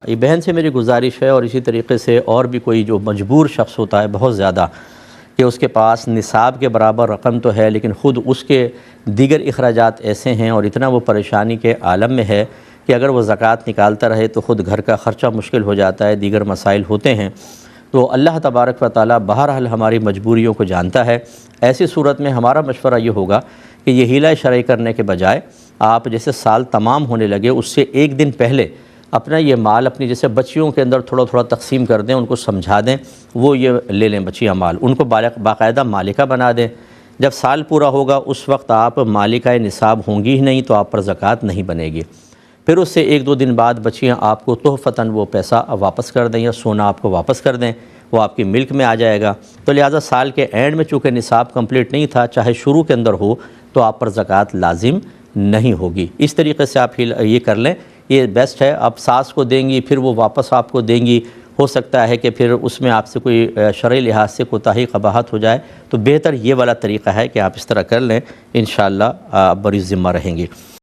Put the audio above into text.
یہ بہن سے میری گزارش ہے، اور اسی طریقے سے اور بھی کوئی جو مجبور شخص ہوتا ہے بہت زیادہ، کہ اس کے پاس نصاب کے برابر رقم تو ہے لیکن خود اس کے دیگر اخراجات ایسے ہیں اور اتنا وہ پریشانی کے عالم میں ہے کہ اگر وہ زکوٰۃ نکالتا رہے تو خود گھر کا خرچہ مشکل ہو جاتا ہے، دیگر مسائل ہوتے ہیں۔ تو اللہ تبارک و تعالیٰ بہرحال ہماری مجبوریوں کو جانتا ہے۔ ایسی صورت میں ہمارا مشورہ یہ ہوگا کہ یہ حیلہ شرعی کرنے کے بجائے آپ جیسے سال تمام ہونے لگے اس سے ایک دن پہلے اپنا یہ مال اپنی جیسے بچیوں کے اندر تھوڑا تھوڑا تقسیم کر دیں، ان کو سمجھا دیں، وہ یہ لے لیں بچیاں مال، ان کو باقاعدہ مالکہ بنا دیں۔ جب سال پورا ہوگا اس وقت آپ مالکہ نصاب ہوں گی ہی نہیں تو آپ پر زکوٰۃ نہیں بنے گی۔ پھر اس سے ایک دو دن بعد بچیاں آپ کو تحفتاً وہ پیسہ واپس کر دیں یا سونا آپ کو واپس کر دیں، وہ آپ کی ملک میں آ جائے گا۔ تو لہٰذا سال کے اینڈ میں چونکہ نصاب کمپلیٹ نہیں تھا، چاہے شروع کے اندر ہو تو آپ پر زکوٰۃ لازم نہیں ہوگی۔ اس طریقے سے آپ یہ کر لیں، یہ بیسٹ ہے۔ آپ ساس کو دیں گی پھر وہ واپس آپ کو دیں گی، ہو سکتا ہے کہ پھر اس میں آپ سے کوئی شرعی لحاظ سے کوتاہی قباحت ہو جائے، تو بہتر یہ والا طریقہ ہے کہ آپ اس طرح کر لیں، انشاءاللہ آپ بری ذمہ رہیں گی۔